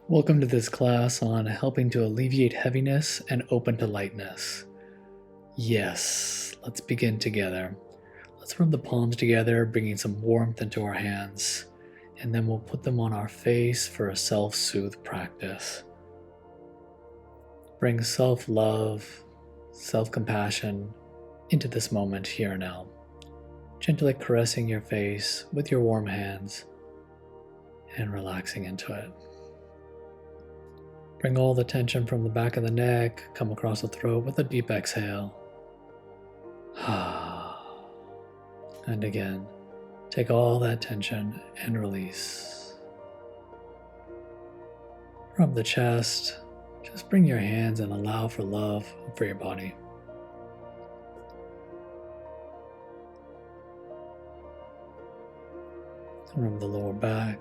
Welcome to this class on helping to alleviate heaviness and open to lightness. Yes, let's begin together. Let's rub the palms together, bringing some warmth into our hands, and then we'll put them on our face for a self-soothe practice. Bring self-love, self-compassion into this moment here and now, gently caressing your face with your warm hands and relaxing into it. Bring all the tension from the back of the neck, come across the throat with a deep exhale. And again, take all that tension and release. Rub the chest, just bring your hands and allow for love for your body. Rub the lower back,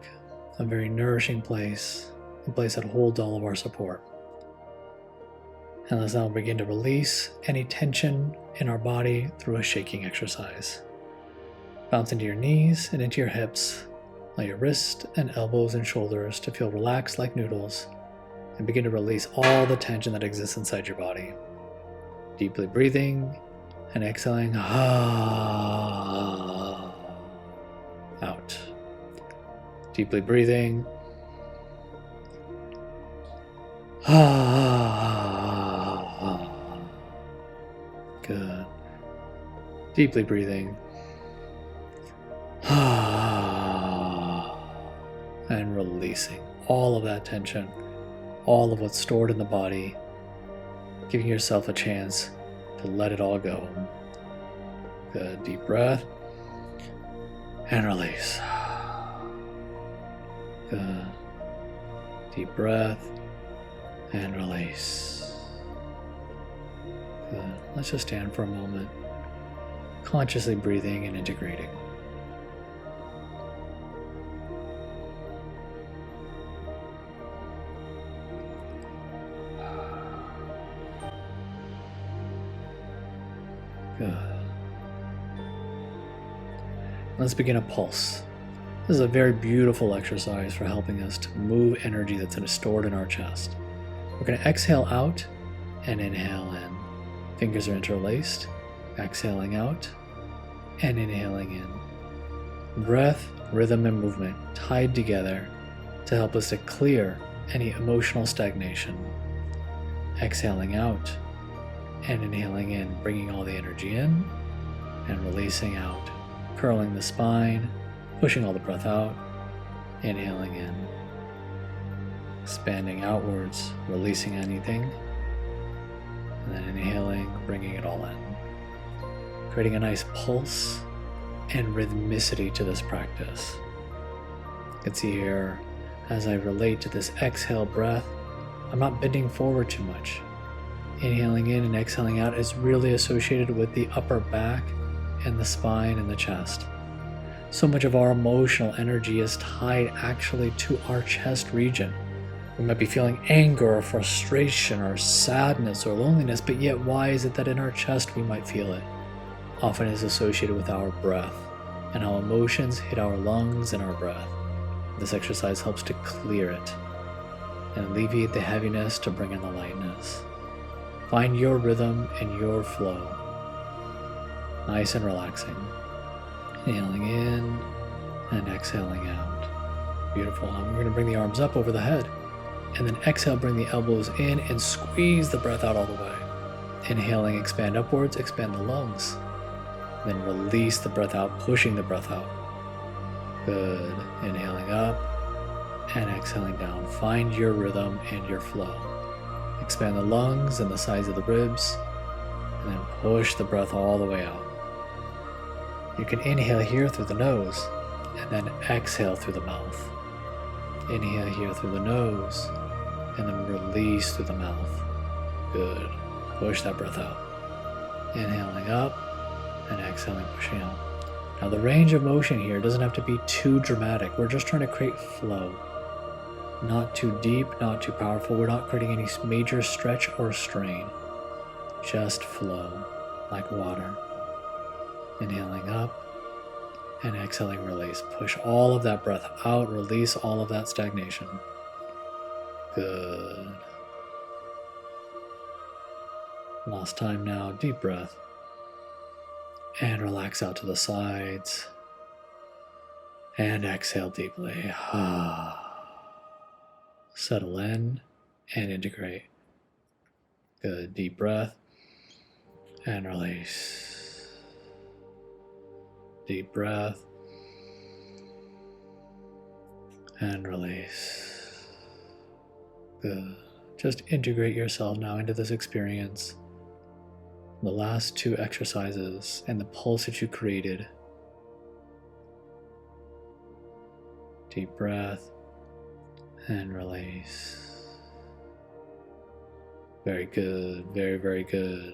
a very nourishing place, a place that holds all of our support. And let's now begin to release any tension in our body through a shaking exercise. Bounce into your knees and into your hips. Allow your wrists and elbows and shoulders to feel relaxed like noodles, and begin to release all the tension that exists inside your body. Deeply breathing and exhaling out. Deeply breathing. Good. Deeply breathing. And releasing all of that tension, all of what's stored in the body, giving yourself a chance to let it all go. Good. Deep breath. And release. Good. Deep breath. And release. Good. Let's just stand for a moment, consciously breathing and integrating. Good. Let's begin a pulse. This is a very beautiful exercise for helping us to move energy that's stored in our chest. We're going to exhale out and inhale in. Fingers are interlaced, exhaling out and inhaling in. Breath, rhythm, and movement tied together to help us to clear any emotional stagnation. Exhaling out and inhaling in, bringing all the energy in and releasing out, curling the spine, pushing all the breath out, inhaling in, expanding outwards, releasing anything, and then inhaling, bringing it all in, creating a nice pulse and rhythmicity to this practice. You can see here, as I relate to this exhale breath, I'm not bending forward too much. Inhaling in and exhaling out is really associated with the upper back and the spine and the chest. So much of our emotional energy is tied actually to our chest region. We might be feeling anger or frustration or sadness or loneliness, but yet why is it that in our chest we might feel it? Often is associated with our breath and how emotions hit our lungs and our breath. This exercise helps to clear it and alleviate the heaviness to bring in the lightness. Find your rhythm and your flow. Nice and relaxing. Inhaling in and exhaling out. Beautiful. Now we're going to bring the arms up over the head. And then exhale, bring the elbows in and squeeze the breath out all the way. Inhaling, expand upwards, expand the lungs. Then release the breath out, pushing the breath out. Good. Inhaling up and exhaling down. Find your rhythm and your flow. Expand the lungs and the sides of the ribs, and then push the breath all the way out. You can inhale here through the nose, and then exhale through the mouth. Inhale here through the nose, and then release through the mouth. Good. Push that breath out. Inhaling up, and exhaling, pushing out. Now the range of motion here doesn't have to be too dramatic. We're just trying to create flow. Not too deep, not too powerful. We're not creating any major stretch or strain. Just flow, like water. Inhaling up and exhaling, release. Push all of that breath out, release all of that stagnation. Good. Last time now, deep breath. And relax out to the sides. And exhale deeply. Settle in and integrate. Good. Deep breath. And release. Deep breath. And release. Good. Just integrate yourself now into this experience. The last two exercises and the pulse that you created. Deep breath and release. Very good. Very, very good.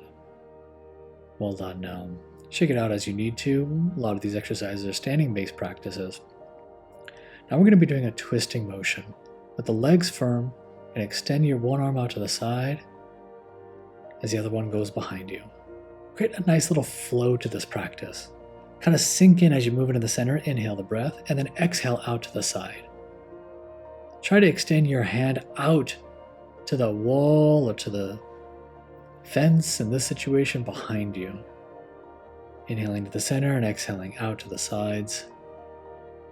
Well done now. Shake it out as you need to. A lot of these exercises are standing-based practices. Now we're going to be doing a twisting motion. With the legs firm, and extend your one arm out to the side as the other one goes behind you. Create a nice little flow to this practice. Kind of sink in as you move into the center, inhale the breath, and then exhale out to the side. Try to extend your hand out to the wall or to the fence, in this situation, behind you. Inhaling to the center and exhaling out to the sides.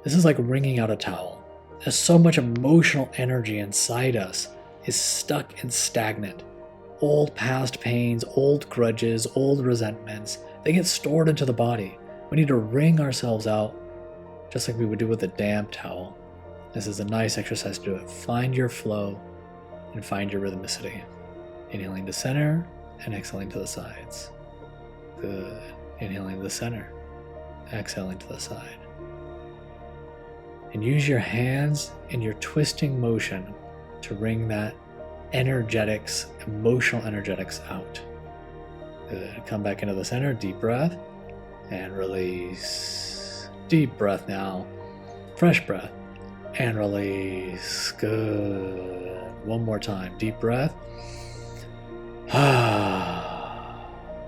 This is like wringing out a towel. There's so much emotional energy inside us is stuck and stagnant. Old past pains, old grudges, old resentments, they get stored into the body. We need to wring ourselves out, just like we would do with a damp towel. This is a nice exercise to do it. Find your flow and find your rhythmicity. Inhaling to center and exhaling to the sides. Good. Inhaling to the center, exhaling to the side. And use your hands in your twisting motion to wring that energetics, emotional energetics out. Good. Come back into the center, deep breath, and release. Deep breath now. Fresh breath, and release. Good. One more time, deep breath.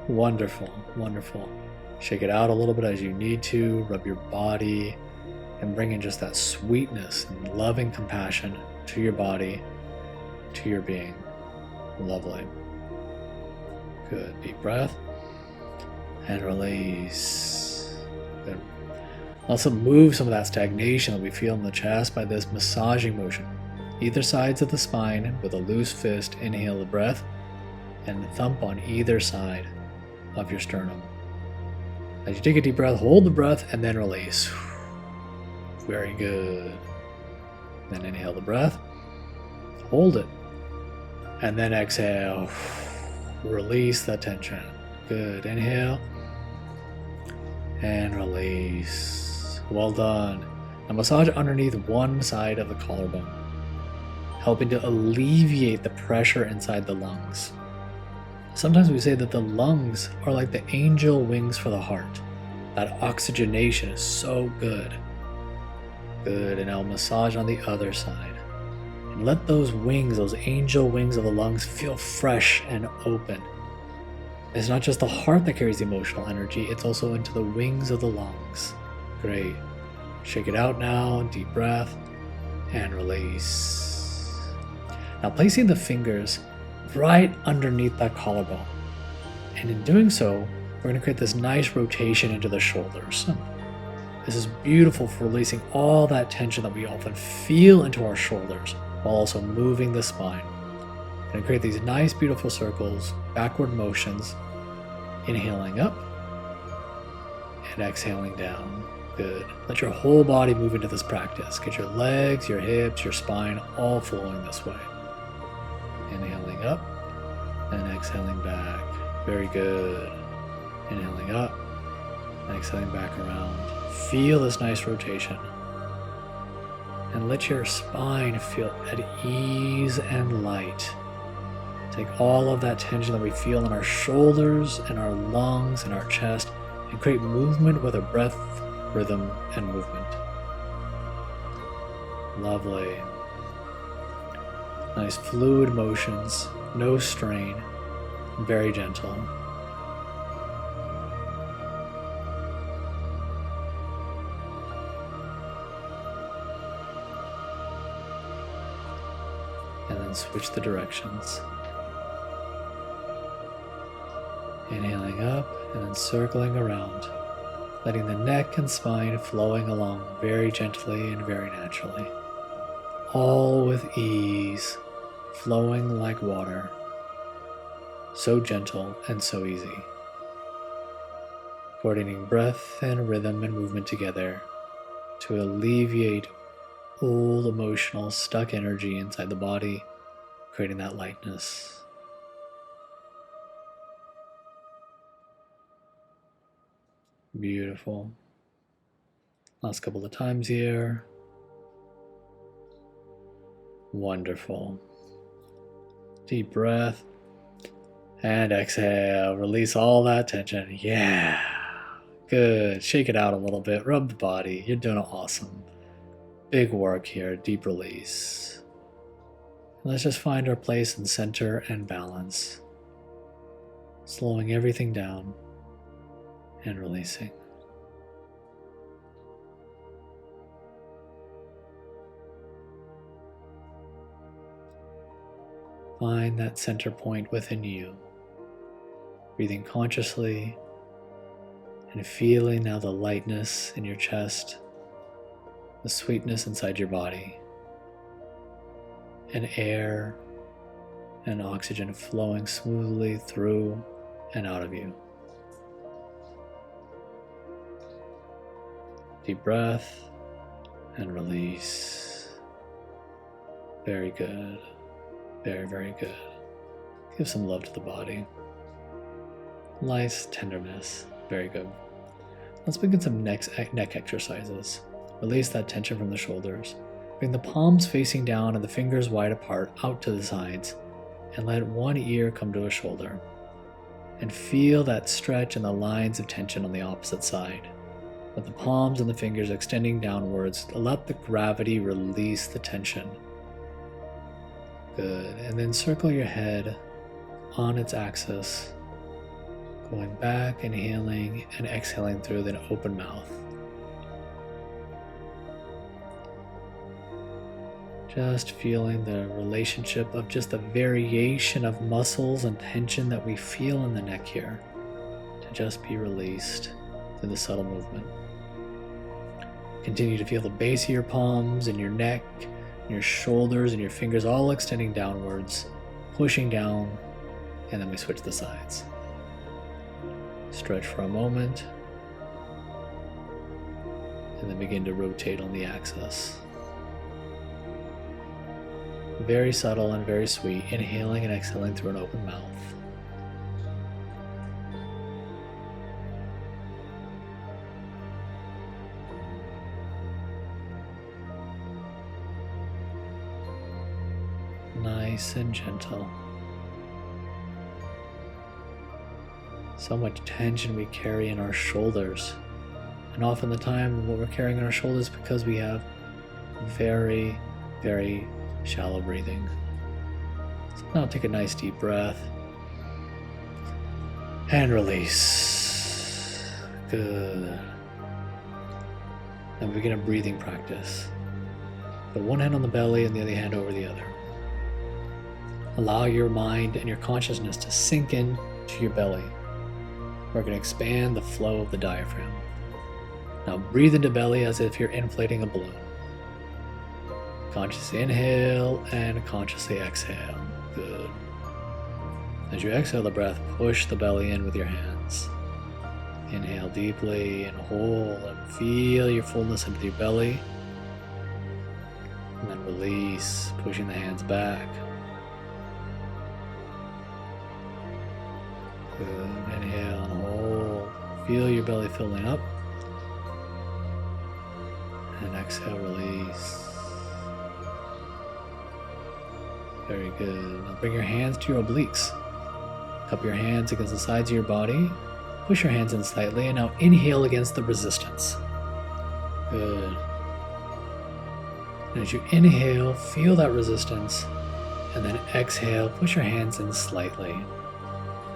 Wonderful, wonderful. Shake it out a little bit as you need to. Rub your body. And bring in just that sweetness and loving compassion to your body, to your being. Lovely. Good. Deep breath. And release. Good. Also move some of that stagnation that we feel in the chest by this massaging motion. Either sides of the spine with a loose fist, inhale the breath, and thump on either side of your sternum. As you take a deep breath, hold the breath, and then release. Very good. Then inhale the breath, hold it, and then exhale. Release that tension. Good. Inhale and release. Well done. Now massage underneath one side of the collarbone, helping to alleviate the pressure inside the lungs. Sometimes we say that the lungs are like the angel wings for the heart. That oxygenation is so good. Good, and now massage on the other side. And let those wings, those angel wings of the lungs, feel fresh and open. It's not just the heart that carries the emotional energy, it's also into the wings of the lungs. Great. Shake it out now, deep breath, and release. Now placing the fingers right underneath that collarbone. And in doing so, we're going to create this nice rotation into the shoulders. This is beautiful for releasing all that tension that we often feel into our shoulders while also moving the spine. We're going to create these nice, beautiful circles, backward motions, inhaling up and exhaling down. Good. Let your whole body move into this practice. Get your legs, your hips, your spine all flowing this way. Inhaling up and exhaling back. Very good. Inhaling up and exhaling back around. Feel this nice rotation. And let your spine feel at ease and light. Take all of that tension that we feel in our shoulders and our lungs and our chest and create movement with a breath, rhythm, and movement. Lovely. Nice fluid motions, no strain, very gentle. And then then switch the directions. Inhaling up and then circling around, letting the neck and spine flowing along very gently and very naturally. All with ease, flowing like water. So gentle and so easy. Coordinating breath and rhythm and movement together to alleviate old emotional stuck energy inside the body, creating that lightness. Beautiful. Last couple of times here. Wonderful. Deep breath. And exhale. Release all that tension. Yeah. Good. Shake it out a little bit. Rub the body. You're doing awesome. Big work here. Deep release. Let's just find our place in center and balance. Slowing everything down and releasing. Find that center point within you. Breathing consciously and feeling now the lightness in your chest, the sweetness inside your body, and air and oxygen flowing smoothly through and out of you. Deep breath and release. Very good. Very, very good. Give some love to the body. Nice tenderness. Very good. Let's begin some neck exercises. Release that tension from the shoulders. Bring the palms facing down and the fingers wide apart out to the sides, and let one ear come to a shoulder. And feel that stretch and the lines of tension on the opposite side. With the palms and the fingers extending downwards, let the gravity release the tension. Good. And then circle your head on its axis, going back, inhaling and exhaling through an open mouth. Just feeling the relationship of just the variation of muscles and tension that we feel in the neck here to just be released through the subtle movement. Continue to feel the base of your palms and your neck, and your shoulders and your fingers all extending downwards, pushing down, and then we switch the sides. Stretch for a moment, and then begin to rotate on the axis. Very subtle and very sweet, inhaling and exhaling through an open mouth. Nice and gentle. So much tension we carry in our shoulders. And often the time what we're carrying in our shoulders because we have very, very shallow breathing. So now take a nice deep breath. And release. Good. Now we begin a breathing practice. Put one hand on the belly and the other hand over the other. Allow your mind and your consciousness to sink in to your belly. We're going to expand the flow of the diaphragm. Now breathe into belly as if you're inflating a balloon. Consciously inhale and consciously exhale. Good. As you exhale the breath, push the belly in with your hands. Inhale deeply and hold and feel your fullness into your belly. And then release, pushing the hands back. Good. Inhale and hold. Feel your belly filling up. And exhale, release. Very good. Now bring your hands to your obliques. Cup your hands against the sides of your body. Push your hands in slightly, and now inhale against the resistance. Good. And as you inhale, feel that resistance, and then exhale, push your hands in slightly.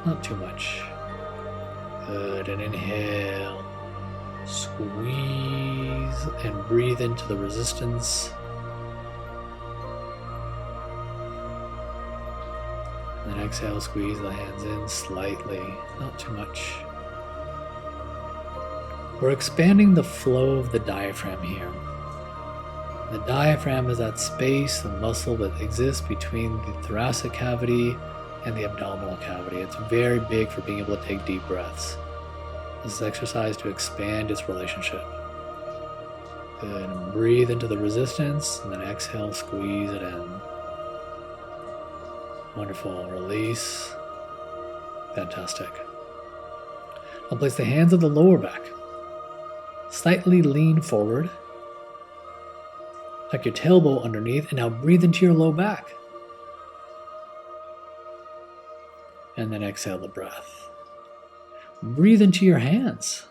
Not too much. Good. And inhale. Squeeze and breathe into the resistance. And then exhale, squeeze the hands in slightly, not too much. We're expanding the flow of the diaphragm here. The diaphragm is that space, the muscle that exists between the thoracic cavity and the abdominal cavity. It's very big for being able to take deep breaths. This is exercise to expand its relationship. Good, and breathe into the resistance, and then exhale, squeeze it in. Wonderful, release. Fantastic. Now place the hands on the lower back. Slightly lean forward. Tuck your tailbone underneath, and now breathe into your low back. And then exhale the breath. Breathe into your hands.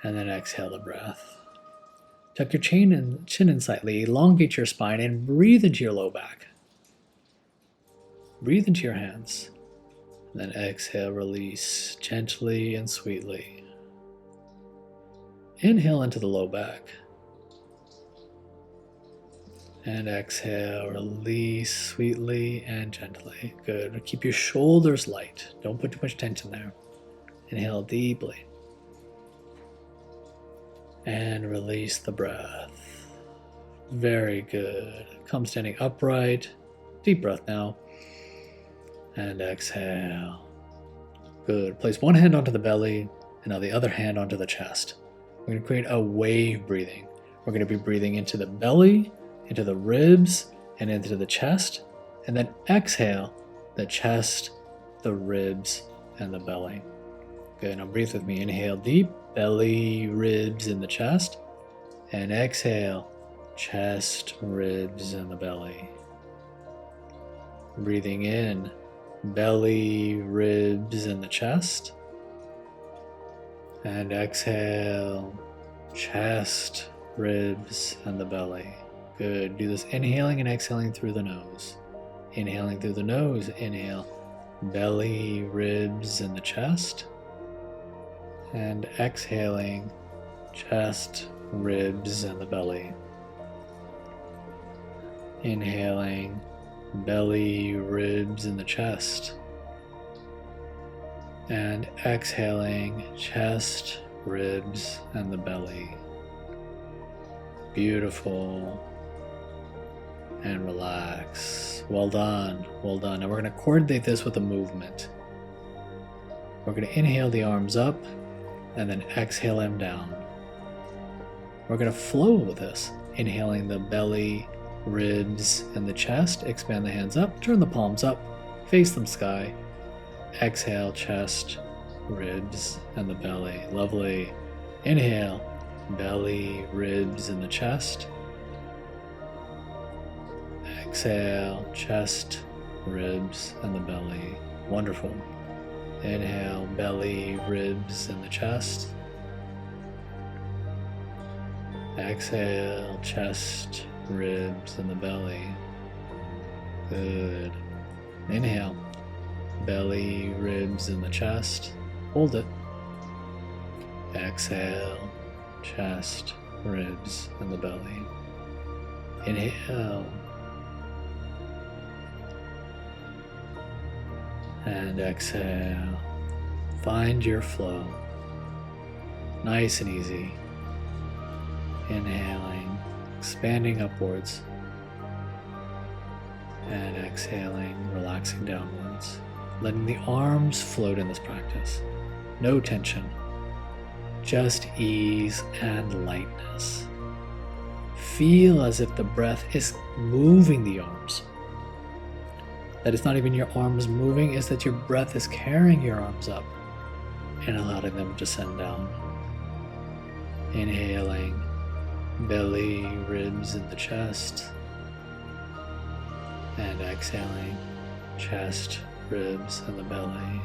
And then exhale the breath. Tuck your chin in slightly, elongate your spine, and breathe into your low back. Breathe into your hands. And then exhale, release gently and sweetly. Inhale into the low back. And exhale, release sweetly and gently. Good. Keep your shoulders light. Don't put too much tension there. Inhale deeply. And release the breath. Very good. Come standing upright. Deep breath now. And exhale. Good. Place one hand onto the belly and now the other hand onto the chest. We're going to create a wave breathing. We're going to be breathing into the belly, into the ribs, and into the chest. And then exhale the chest, the ribs, and the belly. Good. Now breathe with me. Inhale deep. Belly, ribs, in the chest. And exhale, chest, ribs, and the belly. Breathing in, belly, ribs, and the chest. And exhale, chest, ribs, and the belly. Good. Do this inhaling and exhaling through the nose. Inhaling through the nose, inhale, belly, ribs, and the chest. And exhaling, chest, ribs, and the belly. Inhaling, belly, ribs, and the chest. And exhaling, chest, ribs, and the belly. Beautiful. And relax. Well done. Well done. Now we're going to coordinate this with a movement. We're going to inhale the arms up and then exhale them down. We're going to flow with this. Inhaling the belly, ribs, and the chest. Expand the hands up. Turn the palms up. Face them sky. Exhale, chest, ribs, and the belly. Lovely. Inhale, belly, ribs, and the chest. Exhale, chest, ribs, and the belly. Wonderful. Inhale, belly, ribs, and the chest. Exhale, chest, ribs, and the belly. Good. Inhale, belly, ribs, and the chest. Hold it. Exhale, chest, ribs, and the belly. Inhale. And exhale. Find your flow. Nice and easy. Inhaling, expanding upwards. And exhaling, relaxing downwards. Letting the arms float in this practice. No tension. Just ease and lightness. Feel as if the breath is moving the arms. That it's not even your arms moving, it's that your breath is carrying your arms up and allowing them to descend down. Inhaling, belly, ribs, and the chest. And exhaling, chest, ribs, and the belly.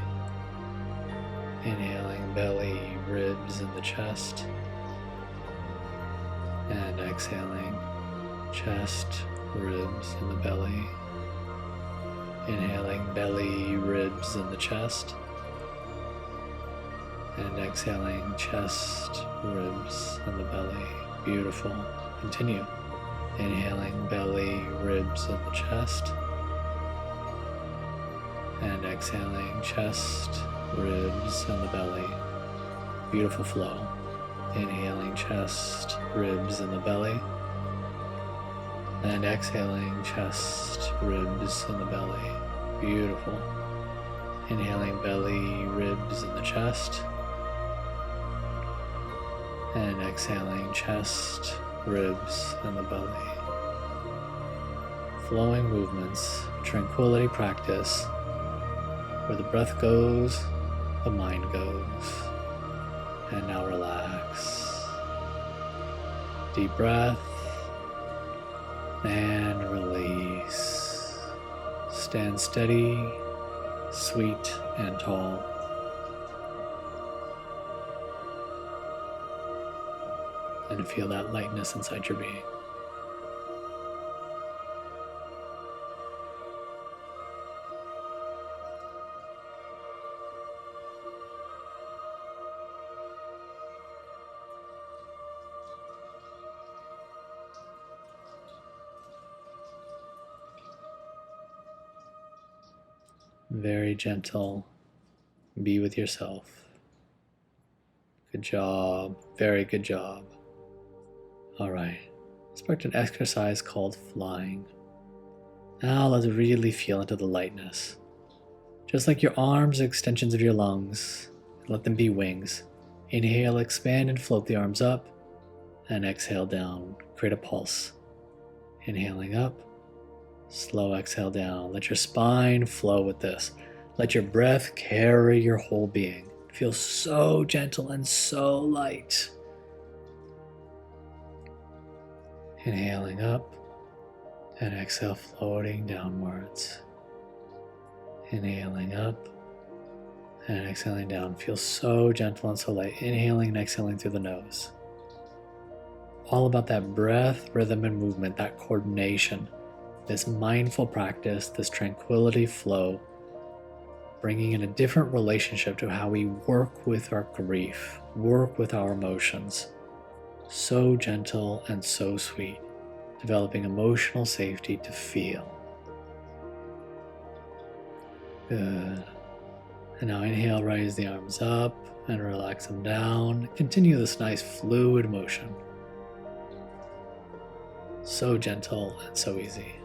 Inhaling, belly, ribs, and the chest. And exhaling, chest, ribs, and the belly. Inhaling, belly, ribs, and the chest. And exhaling, chest, ribs, and the belly. Beautiful. Continue. Inhaling, belly, ribs, and the chest. And exhaling, chest, ribs, and the belly. Beautiful flow. Inhaling, chest, ribs, and the belly. And exhaling, chest, ribs, and the belly. Beautiful. Inhaling, belly, ribs, and the chest. And exhaling, chest, ribs, and the belly. Flowing movements, tranquility practice. Where the breath goes, the mind goes. And now relax. Deep breath. And release. Stand steady, sweet, and tall. And feel that lightness inside your being. Very gentle. Be with yourself. Good job. Very good job. All right. Let's practice an exercise called flying. Now let's really feel into the lightness. Just like your arms are extensions of your lungs, let them be wings. Inhale, expand and float the arms up, and exhale down. Create a pulse. Inhaling up. Slow exhale down. Let your spine flow with this. Let your breath carry your whole being. Feel so gentle and so light. Inhaling up and exhale, floating downwards. Inhaling up and exhaling down. Feel so gentle and so light. Inhaling and exhaling through the nose. All about that breath, rhythm, and movement, that coordination. This mindful practice, this tranquility flow, bringing in a different relationship to how we work with our grief, work with our emotions. So gentle and so sweet, developing emotional safety to feel. Good. And now inhale, raise the arms up and relax them down. Continue this nice fluid motion. So gentle and so easy.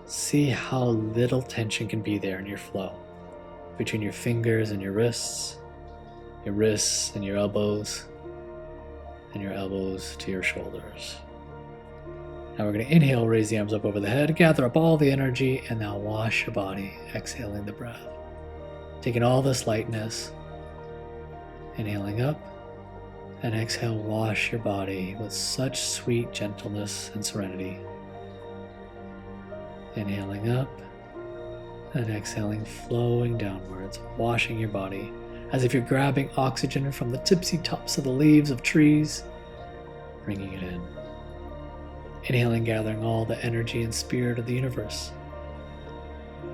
See how little tension can be there in your flow between your fingers and your wrists and your elbows, and your elbows to your shoulders. Now we're going to inhale, raise the arms up over the head, gather up all the energy, and now wash your body, exhaling the breath. Taking all this lightness, inhaling up, and exhale, wash your body with such sweet gentleness and serenity. Inhaling up and exhaling, flowing downwards, washing your body as if you're grabbing oxygen from the tipsy tops of the leaves of trees, bringing it in. Inhaling, gathering all the energy and spirit of the universe,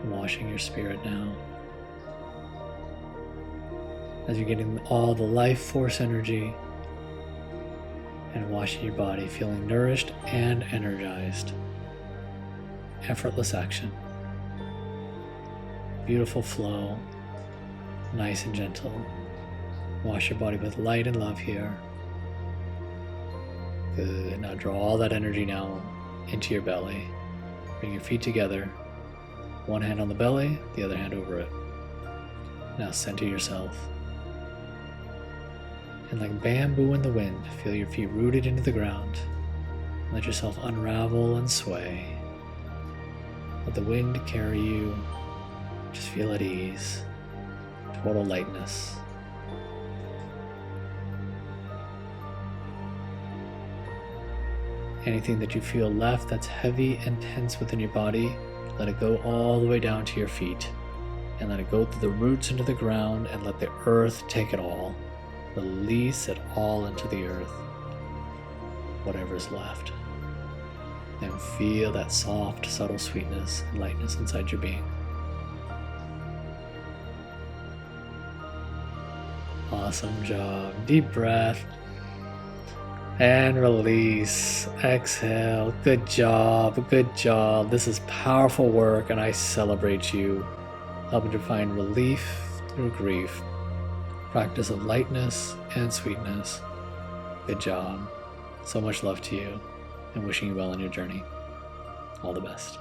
washing your spirit now. As you're getting all the life force energy and washing your body, feeling nourished and energized. Effortless action. Beautiful flow. Nice and gentle. Wash your body with light and love here. Good. Now draw all that energy now into your belly. Bring your feet together. One hand on the belly, the other hand over it. Now center yourself. And like bamboo in the wind, feel your feet rooted into the ground. Let yourself unravel and sway. Let the wind carry you. Just feel at ease. Total lightness. Anything that you feel left that's heavy and tense within your body, let it go all the way down to your feet. And let it go through the roots into the ground, and let the earth take it all. Release it all into the earth. Whatever's left. And feel that soft, subtle sweetness and lightness inside your being. Awesome job. Deep breath. And release. Exhale. Good job. Good job. This is powerful work, and I celebrate you. helping to find relief through grief, practice of lightness and sweetness. Good job. So much love to you, and wishing you well on your journey. All the best.